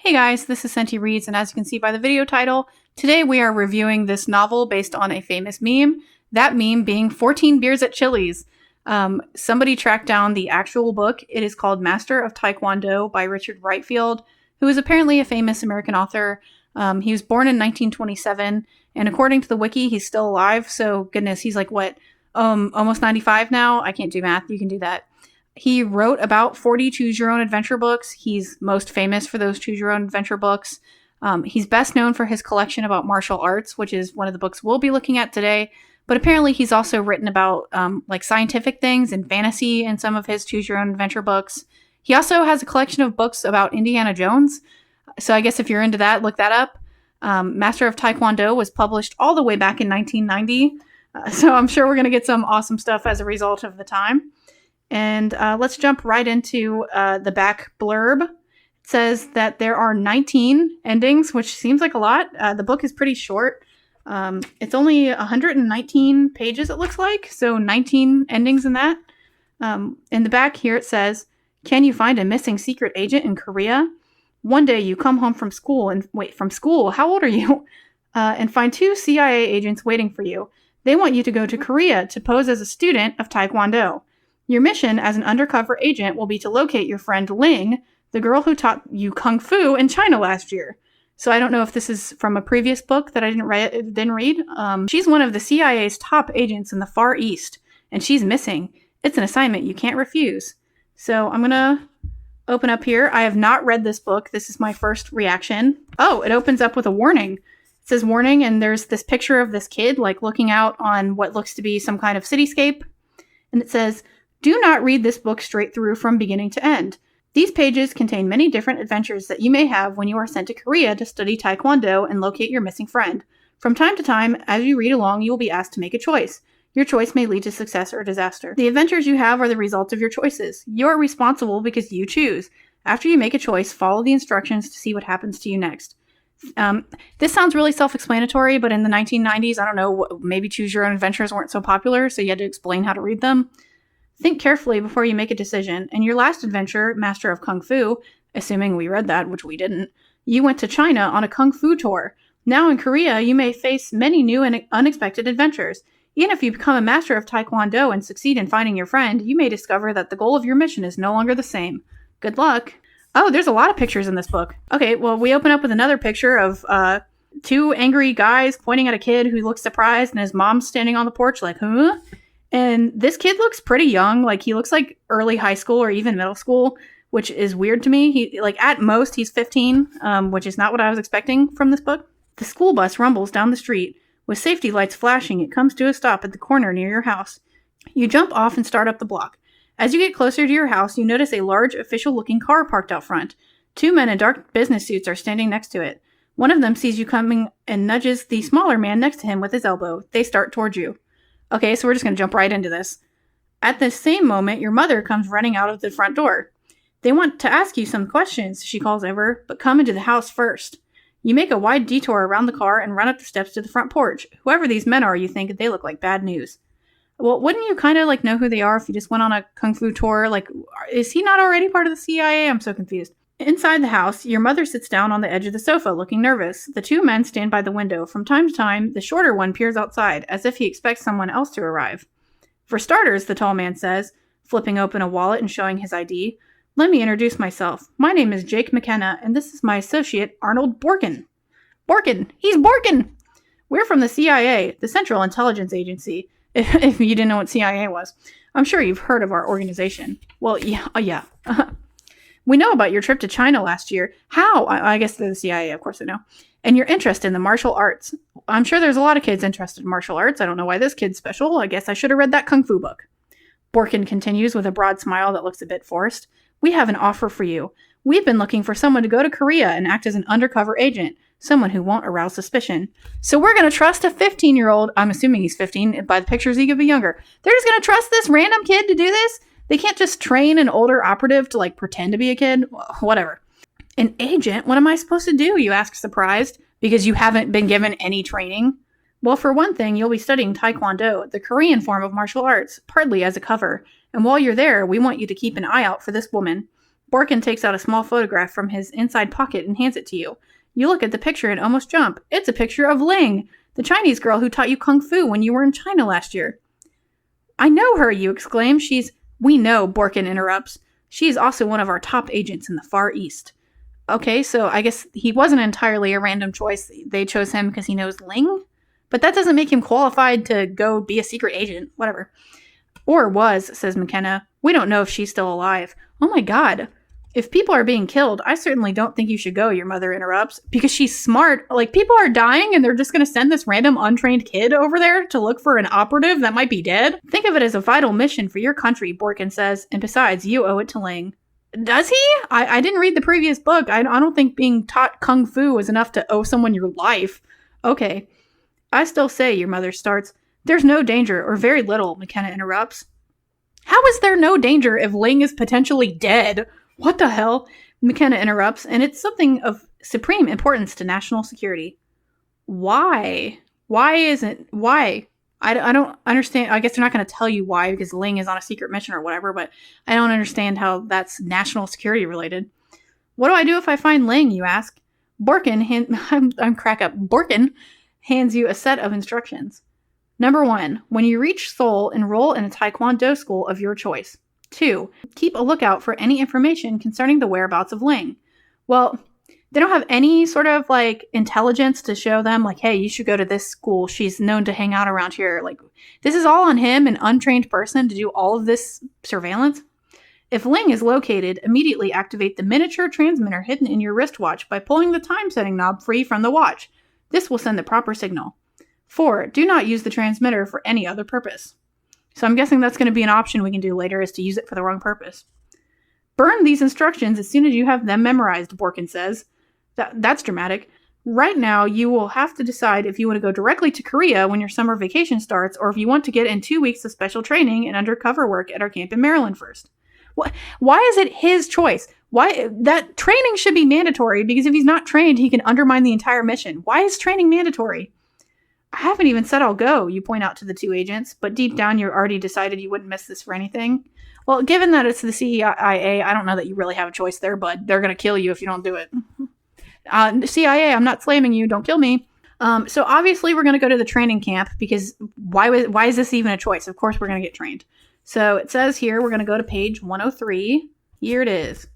Hey guys, this is Senti Reads, and as you can see by the video title, today we are reviewing this novel based on a famous meme, that meme being 14 Beers at Chili's. Somebody tracked down the actual book. It is called Master of Taekwondo by Richard Rightfield, who is apparently a famous American author. He was born in 1927, and according to the wiki, he's still alive, so goodness, he's like, almost 95 now? I can't do math, you can do that. He wrote about 40 choose-your-own-adventure books. He's most famous for those choose-your-own-adventure books. He's best known for his collection about martial arts, which is one of the books we'll be looking at today. But apparently he's also written about scientific things and fantasy in some of his choose-your-own-adventure books. He also has a collection of books about Indiana Jones. So I guess if you're into that, look that up. Master of Taekwondo was published all the way back in 1990. So I'm sure we're going to get some awesome stuff as a result of the time. And let's jump right into the back blurb. It says that there are 19 endings, which seems like a lot. The book is pretty short. It's only 119 pages, it looks like. So 19 endings in that. In the back here it says, can you find a missing secret agent in Korea? One day you come home from school and from school, how old are you? And find 2 CIA agents waiting for you. They want you to go to Korea to pose as a student of Taekwondo. Your mission as an undercover agent will be to locate your friend Ling, the girl who taught you Kung Fu in China last year. So I don't know if this is from a previous book that I didn't read. She's one of the CIA's top agents in the Far East, and she's missing. It's an assignment you can't refuse. So I'm going to open up here. I have not read this book. This is my first reaction. Oh, it opens up with a warning. It says warning, and there's this picture of this kid like looking out on what looks to be some kind of cityscape. And it says, do not read this book straight through from beginning to end. These pages contain many different adventures that you may have when you are sent to Korea to study Taekwondo and locate your missing friend. From time to time, as you read along, you will be asked to make a choice. Your choice may lead to success or disaster. The adventures you have are the result of your choices. You are responsible because you choose. After you make a choice, follow the instructions to see what happens to you next. This sounds really self-explanatory, but in the 1990s, I don't know, maybe choose your own adventures weren't so popular, so you had to explain how to read them. Think carefully before you make a decision. In your last adventure, Master of Kung Fu, assuming we read that, which we didn't, you went to China on a Kung Fu tour. Now in Korea, you may face many new and unexpected adventures. Even if you become a master of Taekwondo and succeed in finding your friend, you may discover that the goal of your mission is no longer the same. Good luck. Oh, there's a lot of pictures in this book. Okay, well, we open up with another picture of 2 angry guys pointing at a kid who looks surprised, and his mom's standing on the porch like, huh? And this kid looks pretty young. Like, he looks like early high school or even middle school, which is weird to me. He, like, at most, he's 15, which is not what I was expecting from this book. The school bus rumbles down the street. With safety lights flashing, it comes to a stop at the corner near your house. You jump off and start up the block. As you get closer to your house, you notice a large, official-looking car parked out front. 2 men in dark business suits are standing next to it. One of them sees you coming and nudges the smaller man next to him with his elbow. They start towards you. Okay, so we're just going to jump right into this. At the same moment, your mother comes running out of the front door. They want to ask you some questions, she calls over, but come into the house first. You make a wide detour around the car and run up the steps to the front porch. Whoever these men are, you think they look like bad news. Well, wouldn't you kind of know who they are if you just went on a Kung Fu tour? Like, is he not already part of the CIA? I'm so confused. Inside the house, your mother sits down on the edge of the sofa, looking nervous. The 2 men stand by the window. From time to time, the shorter one peers outside, as if he expects someone else to arrive. For starters, the tall man says, flipping open a wallet and showing his ID, let me introduce myself. My name is Jake McKenna, and this is my associate, Arnold Borkin. Borkin! He's Borkin! We're from the CIA, the Central Intelligence Agency, if you didn't know what CIA was. I'm sure you've heard of our organization. Well, yeah. We know about your trip to China last year. How? I guess they're the CIA, of course I know. And your interest in the martial arts. I'm sure there's a lot of kids interested in martial arts. I don't know why this kid's special. I guess I should have read that Kung Fu book. Borkin continues with a broad smile that looks a bit forced. We have an offer for you. We've been looking for someone to go to Korea and act as an undercover agent. Someone who won't arouse suspicion. So we're going to trust a 15-year-old. I'm assuming he's 15. By the pictures, he could be younger. They're just going to trust this random kid to do this? They can't just train an older operative to, pretend to be a kid? Whatever. An agent? What am I supposed to do? You ask, surprised, because you haven't been given any training. Well, for one thing, you'll be studying Taekwondo, the Korean form of martial arts, partly as a cover. And while you're there, we want you to keep an eye out for this woman. Borkin takes out a small photograph from his inside pocket and hands it to you. You look at the picture and almost jump. It's a picture of Ling, the Chinese girl who taught you kung fu when you were in China last year. I know her, you exclaim. We know, Borkin interrupts. She is also one of our top agents in the Far East. Okay, so I guess he wasn't entirely a random choice. They chose him because he knows Ling? But that doesn't make him qualified to go be a secret agent. Whatever. Or was, says McKenna. We don't know if she's still alive. Oh my god. If people are being killed, I certainly don't think you should go, your mother interrupts. Because she's smart. Like, people are dying and they're just going to send this random untrained kid over there to look for an operative that might be dead? Think of it as a vital mission for your country, Borkin says. And besides, you owe it to Ling. Does he? I didn't read the previous book. I don't think being taught kung fu is enough to owe someone your life. Okay. I still say, your mother starts. There's no danger, or very little, McKenna interrupts. How is there no danger if Ling is potentially dead? What the hell? McKenna interrupts, and it's something of supreme importance to national security. Why? Why? I don't understand. I guess they're not going to tell you why because Ling is on a secret mission or whatever, but I don't understand how that's national security related. What do I do if I find Ling, you ask? I'm crack up. Borkin hands you a set of instructions. Number 1, when you reach Seoul, enroll in a Taekwondo school of your choice. 2, keep a lookout for any information concerning the whereabouts of Ling. Well, they don't have any sort of, like, intelligence to show them, like, hey, you should go to this school. She's known to hang out around here. Like, this is all on him, an untrained person, to do all of this surveillance. If Ling is located, immediately activate the miniature transmitter hidden in your wristwatch by pulling the time-setting knob free from the watch. This will send the proper signal. 4, do not use the transmitter for any other purpose. So I'm guessing that's going to be an option we can do later, is to use it for the wrong purpose. Burn these instructions as soon as you have them memorized, Borkin says. That's dramatic. Right now, you will have to decide if you want to go directly to Korea when your summer vacation starts, or if you want to get in 2 weeks of special training and undercover work at our camp in Maryland first. Why is it his choice? Why that training should be mandatory, because if he's not trained, he can undermine the entire mission. Why is training mandatory? I haven't even said I'll go, you point out to the 2 agents, but deep down you already decided you wouldn't miss this for anything. Well, given that it's the CIA, I don't know that you really have a choice there, bud. They're going to kill you if you don't do it. CIA, I'm not slamming you. Don't kill me. So obviously we're going to go to the training camp, because why is this even a choice? Of course we're going to get trained. So it says here we're going to go to page 103. Here it is.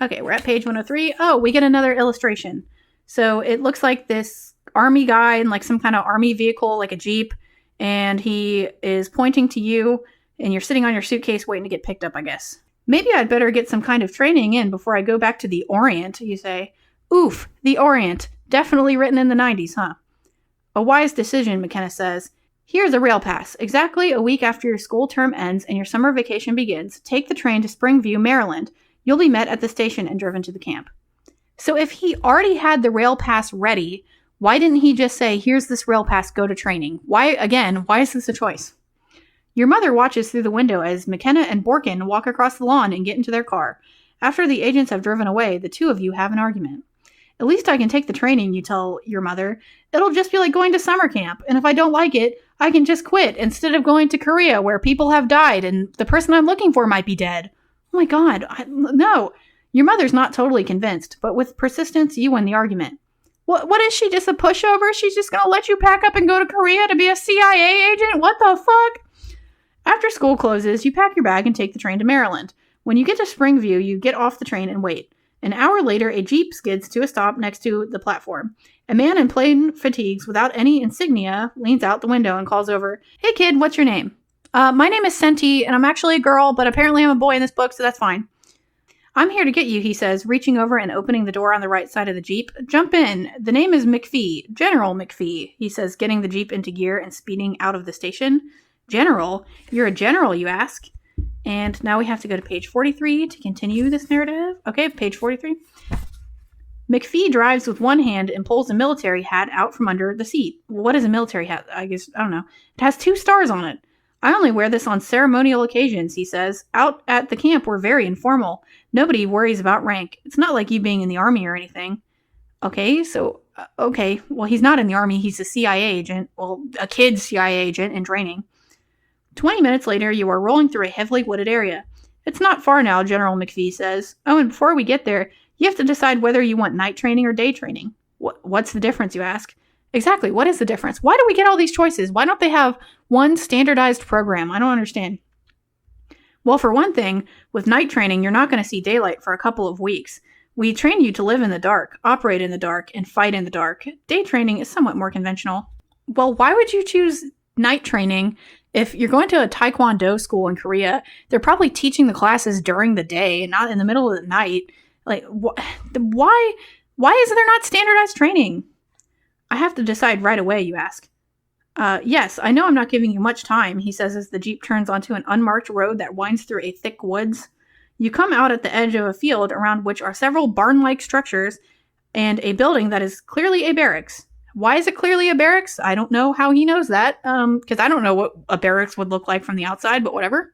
Okay, we're at page 103. Oh, we get another illustration. So it looks like this army guy in like some kind of army vehicle, like a Jeep, and he is pointing to you, and you're sitting on your suitcase waiting to get picked up, I guess. Maybe I'd better get some kind of training in before I go back to the Orient, you say. Oof, the Orient. Definitely written in the 90s, huh? A wise decision, McKenna says. Here's a rail pass. Exactly a week after your school term ends and your summer vacation begins, take the train to Springview, Maryland. You'll be met at the station and driven to the camp. So if he already had the rail pass ready, why didn't he just say, here's this rail pass, go to training? Why is this a choice? Your mother watches through the window as McKenna and Borkin walk across the lawn and get into their car. After the agents have driven away, the 2 of you have an argument. At least I can take the training, you tell your mother. It'll just be like going to summer camp, and if I don't like it, I can just quit instead of going to Korea where people have died and the person I'm looking for might be dead. Oh my god, no. Your mother's not totally convinced, but with persistence, you win the argument. What is she, just a pushover? She's just going to let you pack up and go to Korea to be a CIA agent? What the fuck? After school closes, you pack your bag and take the train to Maryland. When you get to Springview, you get off the train and wait. An hour later, a Jeep skids to a stop next to the platform. A man in plain fatigues without any insignia leans out the window and calls over, Hey kid, what's your name? My name is Senti, and I'm actually a girl, but apparently I'm a boy in this book, so that's fine. I'm here to get you, he says, reaching over and opening the door on the right side of the Jeep. Jump in. The name is McPhee. General McPhee, he says, getting the Jeep into gear and speeding out of the station. General? You're a general, you ask? And now we have to go to page 43 to continue this narrative. Okay, page 43. McPhee drives with one hand and pulls a military hat out from under the seat. What is a military hat? I don't know. It has 2 stars on it. I only wear this on ceremonial occasions, he says. Out at the camp, we're very informal. Nobody worries about rank. It's not like you being in the army or anything. Okay, well, he's not in the army. He's a CIA agent. Well, a kid CIA agent in training. 20 minutes later, you are rolling through a heavily wooded area. It's not far now, General McPhee says. Oh, and before we get there, you have to decide whether you want night training or day training. What's the difference, you ask? Exactly, what is the difference? Why do we get all these choices? Why don't they have one standardized program? I don't understand. Well, for one thing, with night training, you're not going to see daylight for a couple of weeks. We train you to live in the dark, operate in the dark, and fight in the dark. Day training is somewhat more conventional. Well, why would you choose night training if you're going to a Taekwondo school in Korea? They're probably teaching the classes during the day and not in the middle of the night. Like, why is there not standardized training? I have to decide right away, you ask. Yes, I know I'm not giving you much time, he says as the Jeep turns onto an unmarked road that winds through a thick woods. You come out at the edge of a field around which are several barn-like structures and a building that is clearly a barracks. Why is it clearly a barracks? I don't know how he knows that, because I don't know what a barracks would look like from the outside, but whatever.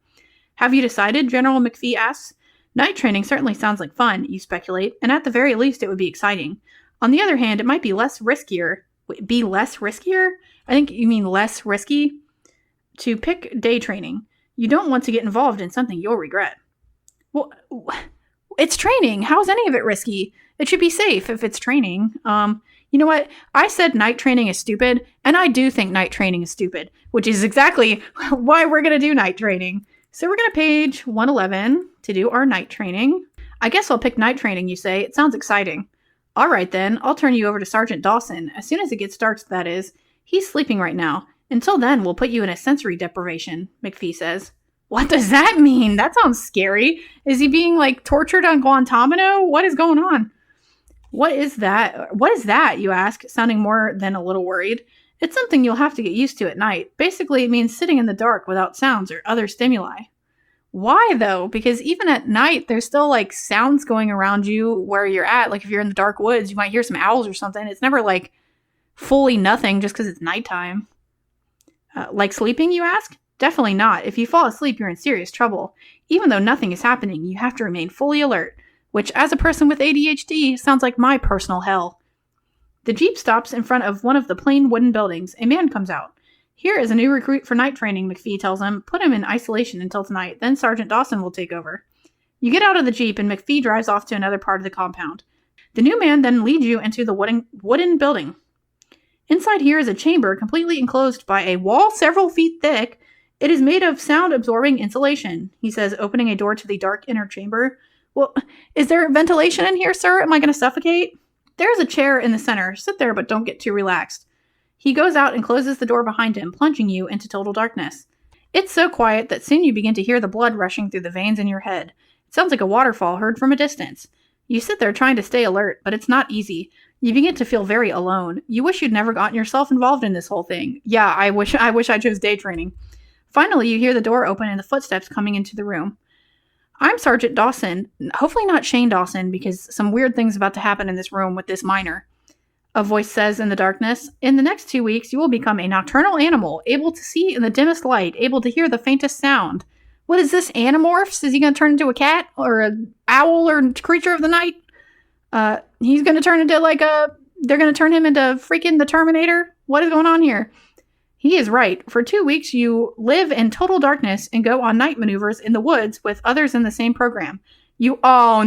Have you decided? General McPhee asks. Night training certainly sounds like fun, you speculate, and at the very least it would be exciting. On the other hand, it might be less riskier. Be less riskier? I think you mean less risky. To pick day training. You don't want to get involved in something you'll regret. Well, it's training. How's any of it risky? It should be safe if it's training. You know what? I said night training is stupid, and I do think night training is stupid, which is exactly why we're going to do night training. So we're going to page 111 to do our night training. I guess I'll pick night training, you say. It sounds exciting. All right, then. I'll turn you over to Sergeant Dawson. As soon as it gets dark, that is. He's sleeping right now. Until then, we'll put you in a sensory deprivation, McPhee says. What does that mean? That sounds scary. Is he being, tortured on Guantanamo? What is going on? What is that? What is that, you ask, sounding more than a little worried. It's something you'll have to get used to at night. Basically, it means sitting in the dark without sounds or other stimuli. Why, though? Because even at night, there's still, sounds going around you where you're at. If you're in the dark woods, you might hear some owls or something. It's never, fully nothing just because it's nighttime. Like sleeping, you ask? Definitely not. If you fall asleep, you're in serious trouble. Even though nothing is happening, you have to remain fully alert, which, as a person with ADHD, sounds like my personal hell. The Jeep stops in front of one of the plain wooden buildings. A man comes out. Here is a new recruit for night training, McPhee tells him. Put him in isolation until tonight, then Sergeant Dawson will take over. You get out of the Jeep and McPhee drives off to another part of the compound. The new man then leads you into the wooden building. Inside here is a chamber completely enclosed by a wall several feet thick. It is made of sound-absorbing insulation, he says, opening a door to the dark inner chamber. Well, is there ventilation in here, sir? Am I going to suffocate? There is a chair in the center. Sit there, but don't get too relaxed. He goes out and closes the door behind him, plunging you into total darkness. It's so quiet that soon you begin to hear the blood rushing through the veins in your head. It sounds like a waterfall heard from a distance. You sit there trying to stay alert, but it's not easy. You begin to feel very alone. You wish you'd never gotten yourself involved in this whole thing. Yeah, I wish I chose day training. Finally, you hear the door open and the footsteps coming into the room. I'm Sergeant Dawson. Hopefully not Shane Dawson, because some weird things about to happen in this room with this minor. A voice says in the darkness, in the next 2 weeks, you will become a nocturnal animal, able to see in the dimmest light, able to hear the faintest sound. What is this, Animorphs? Is he going to turn into a cat or an owl or creature of the night? He's going to turn into they're going to turn him into freaking the Terminator? What is going on here? He is right. For 2 weeks, you live in total darkness and go on night maneuvers in the woods with others in the same program. You all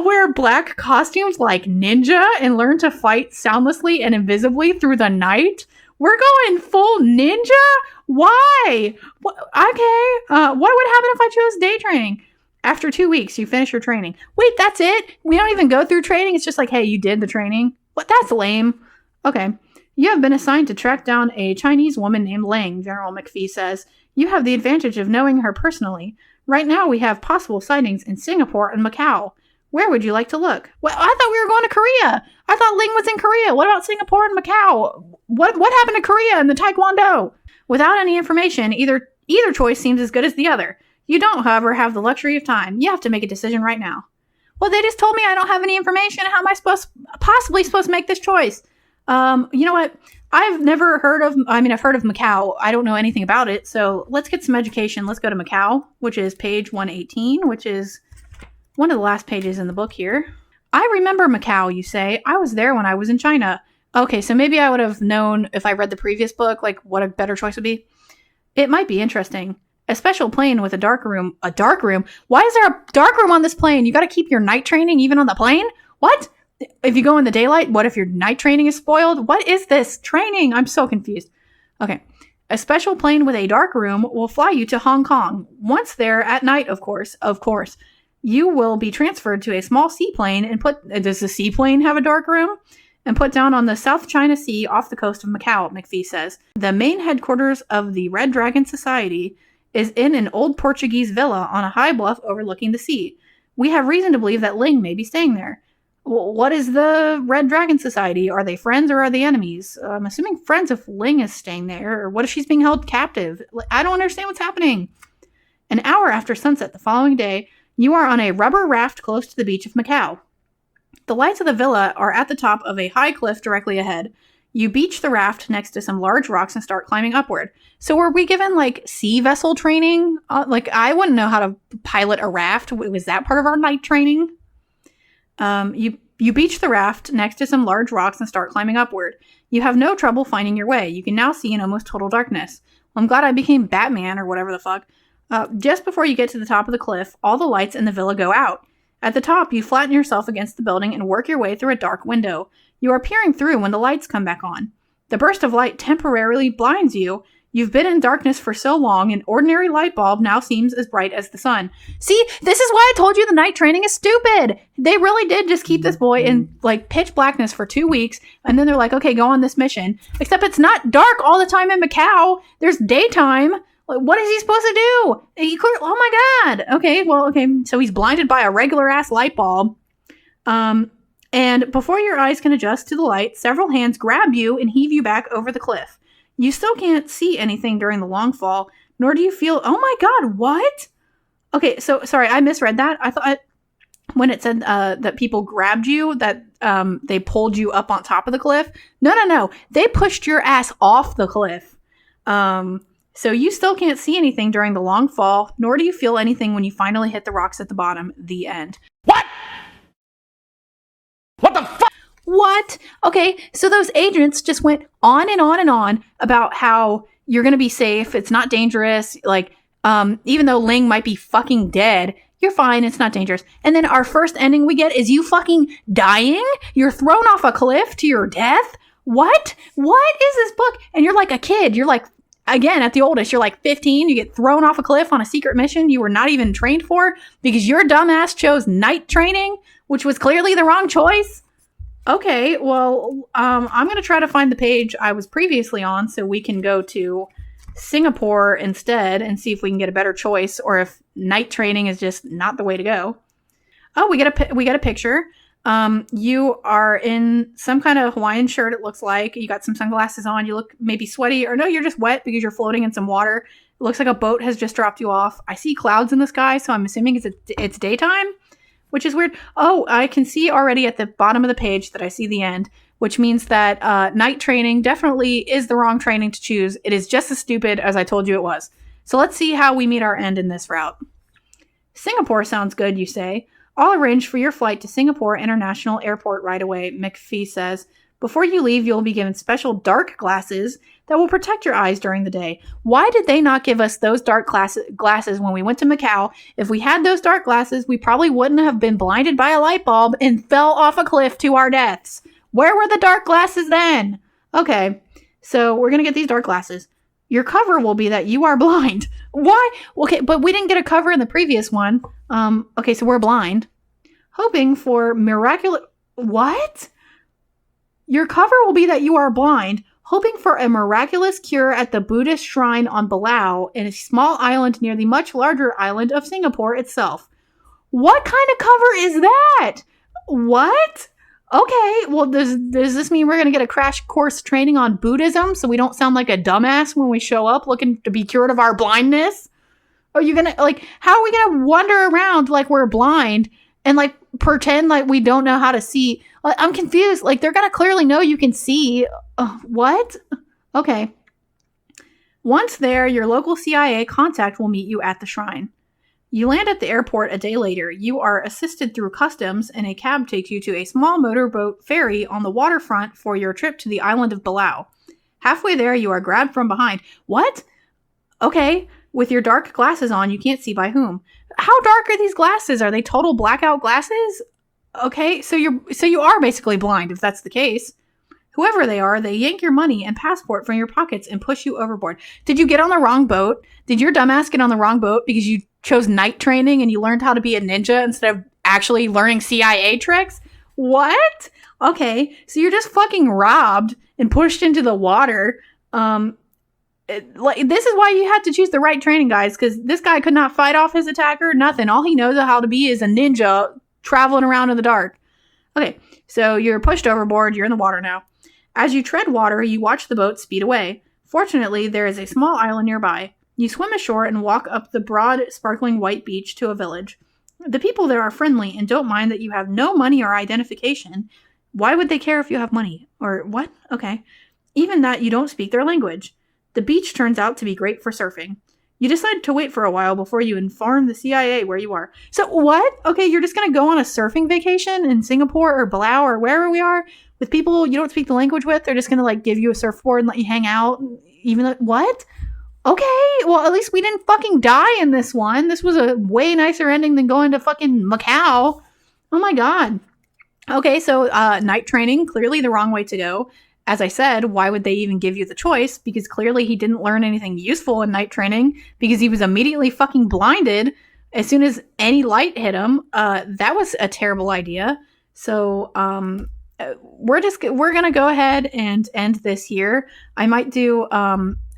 wear black costumes like ninja and learn to fight soundlessly and invisibly through the night? We're going full ninja? Why? Okay. What would happen if I chose day training? After 2 weeks, you finish your training. Wait, that's it? We don't even go through training? It's just hey, you did the training? What? That's lame. Okay. You have been assigned to track down a Chinese woman named Lang, General McPhee says. You have the advantage of knowing her personally. Right now, we have possible sightings in Singapore and Macau. Where would you like to look? Well, I thought we were going to Korea. I thought Ling was in Korea. What about Singapore and Macau? What happened to Korea and the Taekwondo? Without any information, either choice seems as good as the other. You don't, however, have the luxury of time. You have to make a decision right now. Well, they just told me I don't have any information. How am I possibly supposed to make this choice? You know what? I've heard of Macau. I don't know anything about it. So let's get some education. Let's go to Macau, which is page 118, which is one of the last pages in the book here. I remember Macau, you say. I was there when I was in China. Okay, so maybe I would have known if I read the previous book, what a better choice would be. It might be interesting. A special plane with a dark room. A dark room? Why is there a dark room on this plane? You got to keep your night training even on the plane? What? If you go in the daylight, what if your night training is spoiled? What is this training? I'm so confused. Okay. A special plane with a dark room will fly you to Hong Kong. Once there, at night, of course, you will be transferred to a small seaplane and does the seaplane have a dark room? And put down on the South China Sea off the coast of Macau, McPhee says. The main headquarters of the Red Dragon Society is in an old Portuguese villa on a high bluff overlooking the sea. We have reason to believe that Ling may be staying there. What is the Red Dragon Society? Are they friends or are they enemies? I'm assuming friends if Ling is staying there. Or what if she's being held captive? I don't understand what's happening. An hour after sunset the following day, you are on a rubber raft close to the beach of Macau. The lights of the villa are at the top of a high cliff directly ahead. You beach the raft next to some large rocks and start climbing upward. So were we given, like, sea vessel training? I wouldn't know how to pilot a raft. Was that part of our night training? You beach the raft next to some large rocks and start climbing upward. You have no trouble finding your way. You can now see in almost total darkness. Well, I'm glad I became Batman or whatever the fuck. Just before you get to the top of the cliff, all the lights in the villa go out. At the top, you flatten yourself against the building and work your way through a dark window. You are peering through when the lights come back on. The burst of light temporarily blinds you. You've been in darkness for so long, an ordinary light bulb now seems as bright as the sun. See, this is why I told you the night training is stupid. They really did just keep this boy in, like, pitch blackness for 2 weeks, and then they're like, okay, go on this mission. Except it's not dark all the time in Macau. There's daytime. What is he supposed to do? Oh my god. Okay, so he's blinded by a regular-ass light bulb. And before your eyes can adjust to the light, several hands grab you and heave you back over the cliff. You still can't see anything during the long fall, nor do you feel... Oh my god, what? Okay, so, sorry, I misread that. I thought when it said that people grabbed you, that they pulled you up on top of the cliff. No. They pushed your ass off the cliff. So you still can't see anything during the long fall, nor do you feel anything when you finally hit the rocks at the bottom. The end. What? What the fuck? What? Okay, so those agents just went on and on and on about how you're going to be safe. It's not dangerous. Like, even though Ling might be fucking dead, you're fine. It's not dangerous. And then our first ending we get is you fucking dying? You're thrown off a cliff to your death? What? What is this book? And you're like a kid. You're like, again, at the oldest, you're like 15. You get thrown off a cliff on a secret mission you were not even trained for because your dumbass chose night training, which was clearly the wrong choice. Okay, well, I'm going to try to find the page I was previously on so we can go to Singapore instead and see if we can get a better choice or if night training is just not the way to go. Oh, we get a picture. You are in some kind of Hawaiian shirt, it looks like. You got some sunglasses on. You look maybe sweaty, or no, you're just wet because you're floating in some water. It looks like a boat has just dropped you off. I see clouds in the sky, so I'm assuming it's daytime, which is weird. Oh, I can see already at the bottom of the page that I see the end, which means that night training definitely is the wrong training to choose. It is just as stupid as I told you it was. So let's see how we meet our end in this route. Singapore sounds good, you say. I'll arrange for your flight to Singapore International Airport right away, McPhee says. Before you leave, you'll be given special dark glasses that will protect your eyes during the day. Why did they not give us those dark glasses when we went to Macau? If we had those dark glasses, we probably wouldn't have been blinded by a light bulb and fell off a cliff to our deaths. Where were the dark glasses then? Okay, so we're going to get these dark glasses. Your cover will be that you are blind. Why? Okay, but we didn't get a cover in the previous one. Okay, so we're blind. Hoping for miraculous... What? Your cover will be that you are blind, hoping for a miraculous cure at the Buddhist shrine on Palau in a small island near the much larger island of Singapore itself. What kind of cover is that? What? Okay, well, does this mean we're going to get a crash course training on Buddhism so we don't sound like a dumbass when we show up looking to be cured of our blindness? Are you going to, like, how are we going to wander around like we're blind and, like, pretend like we don't know how to see? I'm confused. Like, they're going to clearly know you can see. What? Okay. Once there, your local CIA contact will meet you at the shrine. You land at the airport a day later. You are assisted through customs, and a cab takes you to a small motorboat ferry on the waterfront for your trip to the island of Palau. Halfway there, you are grabbed from behind. What? Okay. with your dark glasses on, you can't see by whom. How dark are these glasses? Are they total blackout glasses? Okay, so you are basically blind if that's the case. Whoever they are, they yank your money and passport from your pockets and push you overboard. Did you get on the wrong boat? Did your dumbass get on the wrong boat because you chose night training and you learned how to be a ninja instead of actually learning CIA tricks? What? Okay, so you're just fucking robbed and pushed into the water. This is why you had to choose the right training, guys, because this guy could not fight off his attacker, nothing. All he knows how to be is a ninja traveling around in the dark. Okay, so you're pushed overboard, you're in the water now. As you tread water, you watch the boat speed away. Fortunately, there is a small island nearby. You swim ashore and walk up the broad, sparkling white beach to a village. The people there are friendly and don't mind that you have no money or identification. Why would they care if you have money? Or what? Okay. Even that you don't speak their language. The beach turns out to be great for surfing. You decide to wait for a while before you inform the CIA where you are. So what? Okay, you're just going to go on a surfing vacation in Singapore or Palau or wherever we are with people you don't speak the language with? They're just going to like give you a surfboard and let you hang out? Even though, what? Okay, well, at least we didn't fucking die in this one. This was a way nicer ending than going to fucking Macau. Oh my god. Okay, so night training, clearly the wrong way to go. As I said, why would they even give you the choice? Because clearly he didn't learn anything useful in night training because he was immediately fucking blinded as soon as any light hit him. That was a terrible idea. So we're going to go ahead and end this here. I might do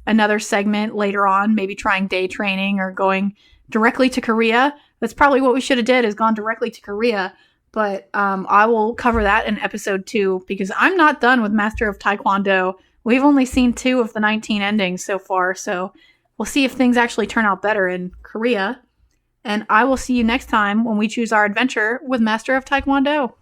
another segment later on, maybe trying day training or going directly to Korea. That's probably what we should have did, is gone directly to Korea. But I will cover that in episode 2 because I'm not done with Master of Taekwondo. We've only seen 2 of the 19 endings so far, so we'll see if things actually turn out better in Korea. And I will see you next time when we choose our adventure with Master of Taekwondo.